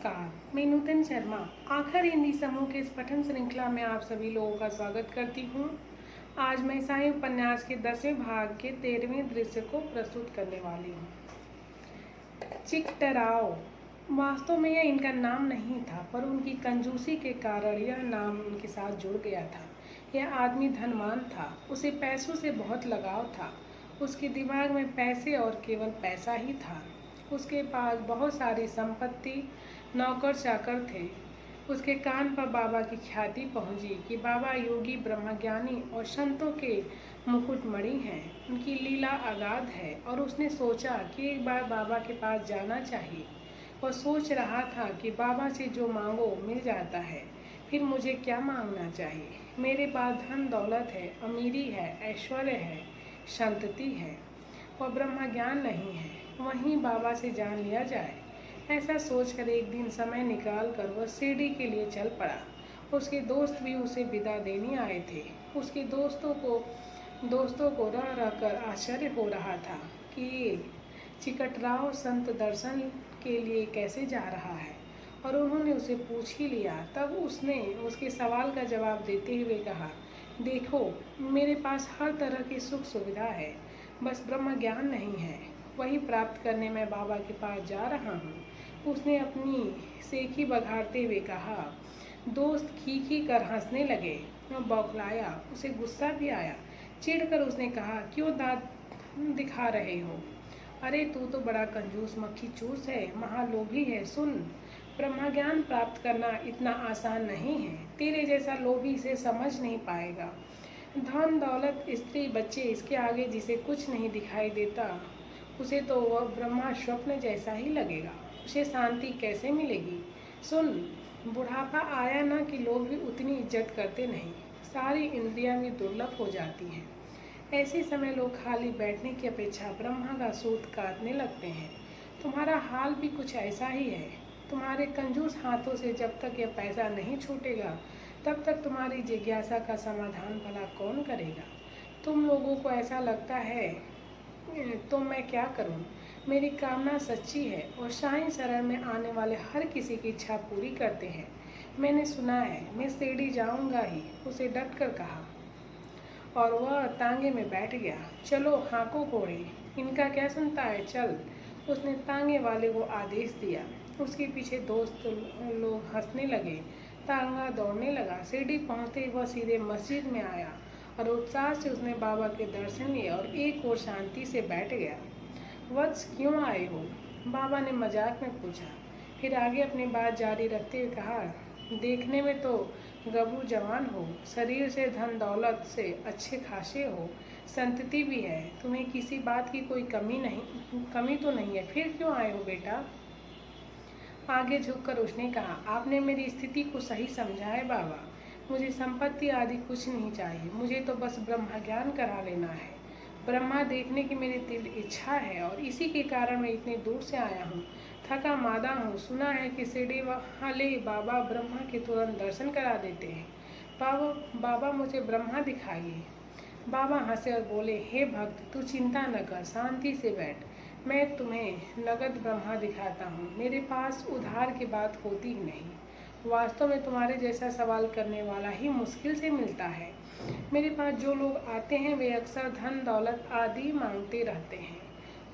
नमस्कार, मैं नूतन शर्मा आखिर हिंदी समूह के इस पठन श्रृंखला में आप सभी लोगों का स्वागत करती हूँ। आज मैं ईसाई उपन्यास के 10वें भाग के 13वें दृश्य को प्रस्तुत करने वाली हूँ। चिकटराव। वास्तव में यह इनका नाम नहीं था, पर उनकी कंजूसी के कारण यह नाम उनके साथ जुड़ गया था। यह आदमी धनवान था, उसे पैसों से बहुत लगाव था। उसके दिमाग में पैसे और केवल पैसा ही था। उसके पास बहुत सारी संपत्ति, नौकर चाकर थे। उसके कान पर बाबा की ख्याति पहुंची कि बाबा योगी, ब्रह्मज्ञानी और संतों के मुकुटमणि हैं। उनकी लीला अगाध है और उसने सोचा कि एक बार बाबा के पास जाना चाहिए। वह सोच रहा था कि बाबा से जो मांगो मिल जाता है, फिर मुझे क्या मांगना चाहिए। मेरे पास धन दौलत है, अमीरी है, ऐश्वर्य है, संतति है, वह ब्रह्मज्ञान नहीं है। वहीं बाबा से जान लिया जाए। ऐसा सोचकर एक दिन समय निकाल कर वह शिरडी के लिए चल पड़ा। उसके दोस्त भी उसे विदा देने आए थे। उसके दोस्तों को रह रह कर आश्चर्य हो रहा था कि चिकटराव संत दर्शन के लिए कैसे जा रहा है, और उन्होंने उसे पूछ ही लिया। तब उसने उसके सवाल का जवाब देते हुए कहा, देखो, मेरे पास हर तरह की सुख सुविधा है, बस ब्रह्म ज्ञान नहीं है। वही प्राप्त करने मैं बाबा के पास जा रहा हूँ। उसने अपनी सेखी बघाड़ते हुए कहा। दोस्त खी कर हंसने लगे। वह बौखलाया, उसे गुस्सा भी आया। चिढ़कर उसने कहा, क्यों दांत दिखा रहे हो? अरे तू तो बड़ा कंजूस मक्खी चूस है, महालोभी है। सुन, ब्रह्मज्ञान प्राप्त करना इतना आसान नहीं है। तेरे जैसा लोभी इसे समझ नहीं पाएगा। धन दौलत, स्त्री बच्चे, इसके आगे जिसे कुछ नहीं दिखाई देता, उसे तो वह ब्रह्मा स्वप्न जैसा ही लगेगा। उसे शांति कैसे मिलेगी? सुन, बुढ़ापा आया ना कि लोग भी उतनी इज्जत करते नहीं। सारी इंद्रियां भी दुर्लभ हो जाती हैं। ऐसे समय लोग खाली बैठने की अपेक्षा ब्रह्मा का सूत काटने लगते हैं। तुम्हारा हाल भी कुछ ऐसा ही है। तुम्हारे कंजूस हाथों से जब तक यह पैसा नहीं छूटेगा, तब तक तुम्हारी जिज्ञासा का समाधान भला कौन करेगा? तुम लोगों को ऐसा लगता है तो मैं क्या करूं? मेरी कामना सच्ची है और शाही शरण में आने वाले हर किसी की इच्छा पूरी करते हैं। मैंने सुना है, मैं शिरडी जाऊंगा ही, उसे डट कर कहा, और वह तांगे में बैठ गया। चलो हाँको घोड़े, इनका क्या सुनता है, चल। उसने तांगे वाले को आदेश दिया। उसके पीछे दोस्त लोग हंसने लगे। तांगा दौड़ने लगा। शिरडी पहुँचते वह सीधे मस्जिद में आया और उत्साह से उसने बाबा के दर्शन लिए और एक और शांति से बैठ गया। वत्स, क्यों आए हो? बाबा ने मजाक में पूछा। फिर आगे अपनी बात जारी रखते हुए कहा, देखने में तो गबरू जवान हो, शरीर से धन दौलत से अच्छे खासे हो, संतति भी है, तुम्हें किसी बात की कोई कमी तो नहीं है, फिर क्यों आए हो बेटा? आगे झुककर उसने कहा, आपने मेरी स्थिति को सही समझा है बाबा। मुझे संपत्ति आदि कुछ नहीं चाहिए, मुझे तो बस ब्रह्म ज्ञान करा लेना है। ब्रह्मा देखने की मेरी तीव्र इच्छा है और इसी के कारण मैं इतनी दूर से आया हूँ। थका मादा हूँ। सुना है कि शिरडी वाले बाबा ब्रह्मा के तुरंत दर्शन करा देते हैं। बाबा मुझे ब्रह्मा दिखाइए। बाबा हंसे और बोले, हे भक्त, तू चिंता न कर, शांति से बैठ। मैं तुम्हें नगद ब्रह्मा दिखाता हूँ। मेरे पास उधार की बात होती ही नहीं। वास्तव में तुम्हारे जैसा सवाल करने वाला ही मुश्किल से मिलता है। मेरे पास जो लोग आते हैं वे अक्सर धन दौलत आदि मांगते रहते हैं,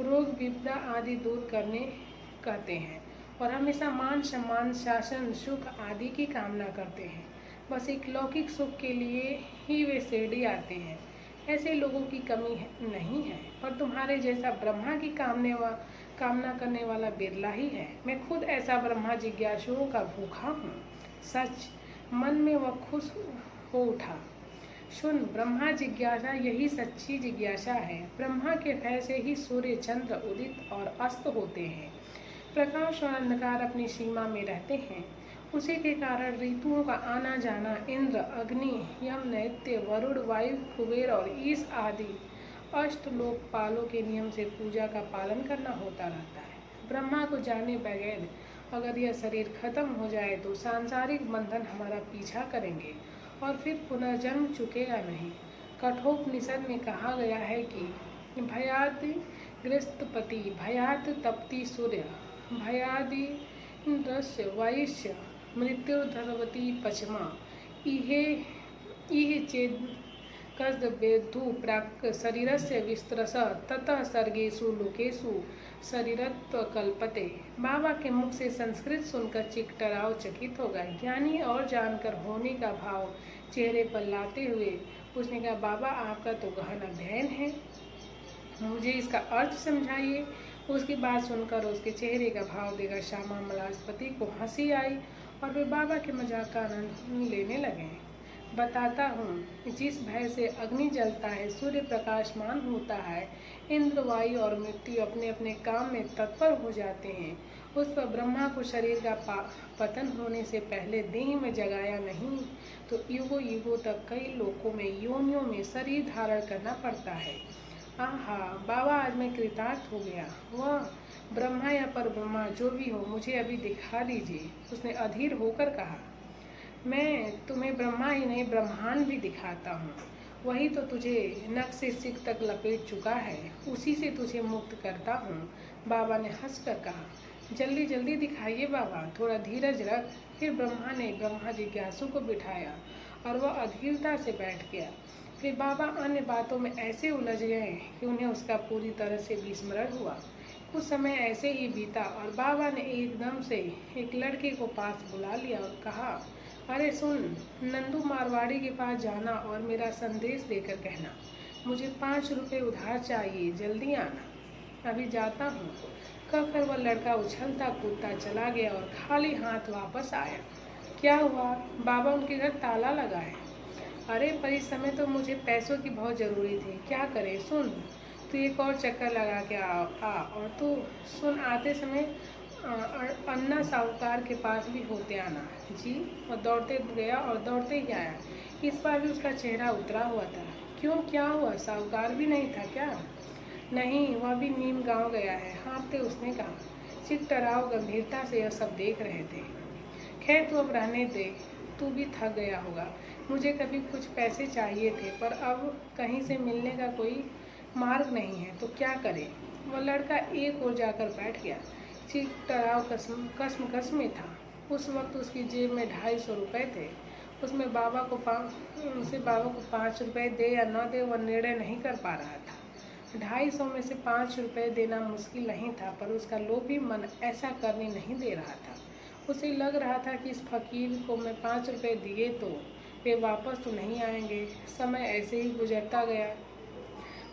रोग विपदा आदि दूर करने कहते हैं, और हमेशा मान सम्मान, शासन, सुख आदि की कामना करते हैं। बस एक लौकिक सुख के लिए ही वे शिरडी आते हैं। ऐसे लोगों की कमी नहीं है, पर तुम्हारे जैसा ब्रह्मा की कामना करने वाला बिरला ही है। मैं खुद ऐसा ब्रह्मा जिज्ञासुओं का भूखा हूँ। सच, मन में वह खुश हो उठा। सुन, ब्रह्मा जिज्ञासा यही सच्ची जिज्ञासा है। ब्रह्मा के भय से ही सूर्य चंद्र उदित और अस्त होते हैं। प्रकाश और अंधकार अपनी सीमा में रहते हैं। उसी के कारण ऋतुओं का आना जाना इंद्र, अग्नि, यम, दैत्य, वरुण, वायु, कुबेर और ईश आदि अष्ट लोकपालों के नियम से पूजा का पालन करना होता रहता है। ब्रह्मा को जाने बगैर अगर यह शरीर खत्म हो जाए तो सांसारिक बंधन हमारा पीछा करेंगे और फिर पुनर्जन्म चुकेगा नहीं। कठोपनिषद में कहा गया है कि भयादि ग्रस्तपति, भयात तपति सूर्य, भयादि रस्य वैश्य मृत्युर्धरवती पचमा इहे इह चेद कर्दवेद्धु प्राक् शरीरस्य विस्तरस ततः सर्गेषु लोकेषु शरीरत्व कल्पते। बाबा के मुख से संस्कृत सुनकर चिकटराव चकित हो गए। ज्ञानी और जानकर होने का भाव चेहरे पर लाते हुए उसने कहा, बाबा आपका तो गहन अध्ययन है, मुझे इसका अर्थ समझाइए। उसकी बात सुनकर उसके चेहरे का भाव देखकर श्यामा मलास्पति को हंसी आई और वे बाबा के मजाक का आनंद लेने लगे। बताता हूँ, जिस भय से अग्नि जलता है, सूर्य प्रकाशमान होता है, इंद्र, वायु और मृत्यु अपने अपने काम में तत्पर हो जाते हैं, उस पर ब्रह्मा को शरीर का पतन होने से पहले देह में जगाया नहीं तो युगों युगों तक कई लोकों में योनियों में शरीर धारण करना पड़ता है। आहा, बाबा आज मैं कृतार्थ हो गया। वह ब्रह्मा या पर ब्रह्मा जो भी हो, मुझे अभी दिखा दीजिए, उसने अधीर होकर कहा। मैं तुम्हें ब्रह्मा ही नहीं ब्रह्मांड भी दिखाता हूँ। वही तो तुझे नख से सिर तक लपेट चुका है, उसी से तुझे मुक्त करता हूँ। बाबा ने हंसकर कहा, जल्दी जल्दी दिखाइए बाबा, थोड़ा धीरज रख। फिर ब्रह्मा ने ब्रह्मा जिज्ञासु को बिठाया और वह अधीरता से बैठ गया। फिर बाबा अन्य बातों में ऐसे उलझ गए कि उन्हें उसका पूरी तरह से विस्मरण हुआ। कुछ समय ऐसे ही बीता और बाबा ने एकदम से एक लड़के को पास बुला लिया और कहा, अरे सुन, नंदू मारवाड़ी के पास जाना और मेरा संदेश देकर कहना, मुझे 5 रुपये उधार चाहिए, जल्दी आना, अभी जाता हूँ। कहकर वह लड़का उछलता कूदता चला गया और खाली हाथ वापस आया। क्या हुआ? बाबा, उनके घर ताला लगा है। अरे पर इस समय तो मुझे पैसों की बहुत ज़रूरी थी, क्या करें? सुन, तू एक और चक्कर लगा के आ और तू सुन, आते समय अन्ना साहूकार के पास भी होते आना। जी। और दौड़ते गया और दौड़ते ही आया। इस बार भी उसका चेहरा उतरा हुआ था। क्यों, क्या हुआ? साहूकार भी नहीं था क्या? नहीं, वह भी नीम गांव गया है, हाँफते उसने कहा। चिकटराव गंभीरता से यह सब देख रहे थे। खैर तू अब रहने दे, तू भी थक गया होगा। मुझे कभी कुछ पैसे चाहिए थे, पर अब कहीं से मिलने का कोई मार्ग नहीं है, तो क्या करें? वह लड़का एक ओर जाकर बैठ गया। चिकटराव कसम में था। उस वक्त उसकी जेब में 250 रुपये थे। उसे बाबा को 5 रुपये दे या न दे, वह निर्णय नहीं कर पा रहा था। 250 में से 5 रुपये देना मुश्किल नहीं था, पर उसका लोभी मन ऐसा करने नहीं दे रहा था। उसे लग रहा था कि इस फकीर को मैं 5 रुपये दिए तो वे वापस तो नहीं आएंगे। समय ऐसे ही गुजरता गया।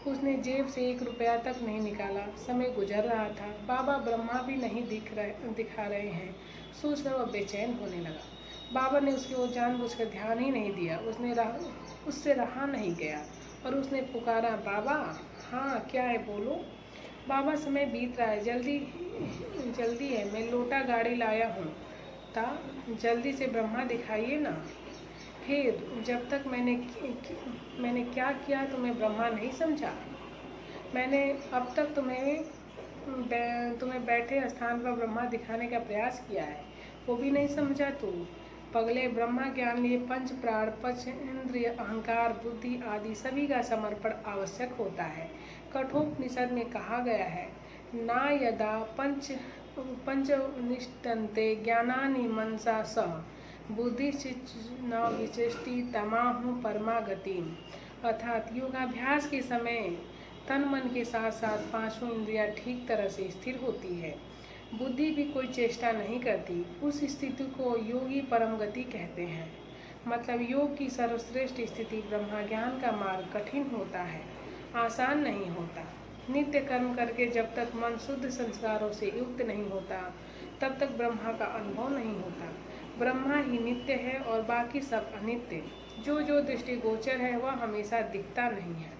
उसने जेब से 1 रुपया तक नहीं निकाला। समय गुजर रहा था। बाबा ब्रह्मा भी नहीं दिखा रहे हैं, सोचकर वह बेचैन होने लगा। बाबा ने उसकी ओर जानबूझकर ध्यान ही नहीं दिया। उससे रहा नहीं गया और उसने पुकारा, बाबा। हाँ, क्या है, बोलो। बाबा, समय बीत रहा है, जल्दी है, मैं लोटा गाड़ी लाया हूँ, जल्दी से ब्रह्मा दिखाइए ना। फिर जब तक मैंने क्या किया तुम्हें ब्रह्मा नहीं समझा? मैंने अब तक तुम्हें बैठे स्थान पर ब्रह्मा दिखाने का प्रयास किया है, वो भी नहीं समझा तू? पगले, ब्रह्मा ज्ञान लिए पंच प्राण, पंच इंद्रिय, अहंकार, बुद्धि आदि सभी का समर्पण आवश्यक होता है। कठोपनिषद में कहा गया है, ना यदा पंचनिष्ठन्ते ज्ञानानि मनसा सह बुद्धि न विचेष्टि तमाहु परमागतिम। अर्थात योगाभ्यास के समय तन मन के साथ साथ 5 इंद्रियां ठीक तरह से स्थिर होती है, बुद्धि भी कोई चेष्टा नहीं करती। उस स्थिति को योगी परम गति कहते हैं। मतलब योग की सर्वश्रेष्ठ स्थिति ब्रह्मा ज्ञान का मार्ग कठिन होता है, आसान नहीं होता। नित्य कर्म करके जब तक मन शुद्ध संस्कारों से युक्त नहीं होता, तब तक ब्रह्मा का अनुभव नहीं होता। ब्रह्मा ही नित्य है और बाकी सब अनित्य। जो दृष्टिगोचर है वह हमेशा दिखता नहीं है।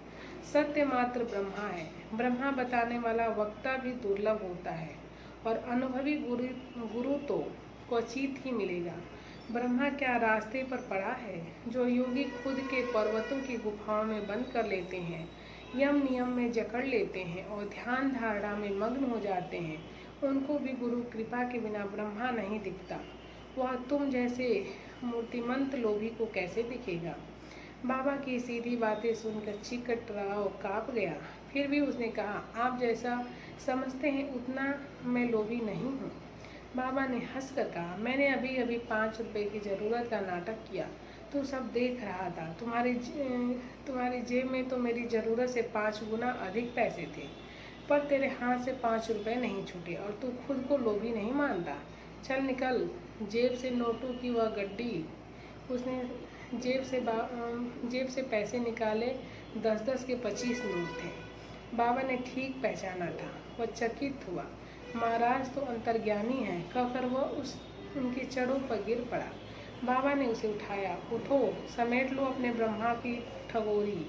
सत्य मात्र ब्रह्मा है। ब्रह्मा बताने वाला वक्ता भी दुर्लभ होता है और अनुभवी गुरु तो क्वचित ही मिलेगा। ब्रह्मा क्या रास्ते पर पड़ा है? जो योगी खुद के पर्वतों की गुफाओं में बंद कर लेते हैं, यम नियम में जकड़ लेते हैं और ध्यान धारणा में मग्न हो जाते हैं, उनको भी गुरु कृपा के बिना ब्रह्मा नहीं दिखता। वह तुम जैसे मूर्तिमंत लोभी को कैसे दिखेगा? बाबा की सीधी बातें सुनकर चिकटराव काँप गया। फिर भी उसने कहा, आप जैसा समझते हैं उतना मैं लोभी नहीं हूँ। बाबा ने हंसकर कहा, मैंने अभी अभी 5 रुपए की ज़रूरत का नाटक किया। तू सब देख रहा था। तुम्हारी जेब में तो मेरी ज़रूरत से 5 गुना अधिक पैसे थे, पर तेरे हाथ से 5 रुपए नहीं छूटे और तू खुद को लोभी नहीं मानता। चल निकल। जेब से नोटों की वह गड्डी। उसने जेब से पैसे निकाले। 10-10 के 25 नोट थे। बाबा ने ठीक पहचाना था। वह चकित हुआ। महाराज तो अंतर्ज्ञानी हैं, कहकर वह उनके चरणों पर गिर पड़ा। बाबा ने उसे उठाया। उठो, समेट लो अपने ब्रह्मा की ठगोरी।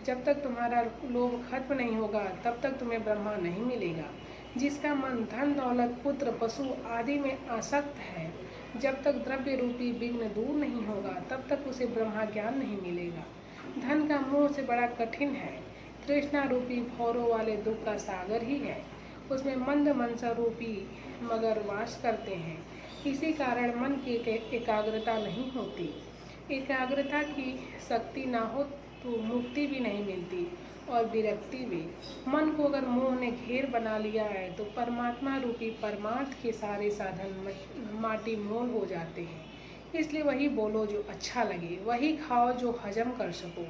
जब तक तुम्हारा लोभ खत्म नहीं होगा तब तक तुम्हें ब्रह्मा नहीं मिलेगा। जिसका मन धन दौलत पुत्र पशु आदि में आसक्त है, जब तक द्रव्य रूपी विघ्न दूर नहीं होगा तब तक उसे ब्रह्मा ज्ञान नहीं मिलेगा। धन का मोह से बड़ा कठिन है। तृष्णा रूपी भौरों वाले दुख का सागर ही है। उसमें मंद मनसा रूपी मगर वास करते हैं। इसी कारण मन की एकाग्रता नहीं होती। एकाग्रता की शक्ति ना हो तो मुक्ति भी नहीं मिलती और विरक्ति भी। मन को अगर मोह ने घेर बना लिया है तो परमात्मा रूपी परमार्थ के सारे साधन माटी मोल हो जाते हैं। इसलिए वही बोलो जो अच्छा लगे, वही खाओ जो हजम कर सको।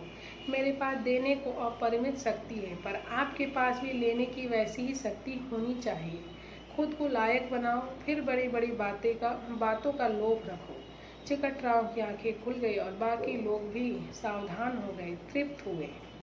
मेरे पास देने को अपरिमित शक्ति है, पर आपके पास भी लेने की वैसी ही शक्ति होनी चाहिए। खुद को लायक बनाओ, फिर बड़ी बड़ी बातों का लोभ रखो। चिकट राव की आंखें खुल गई और बाकी लोग भी सावधान हो गए, तृप्त हुए।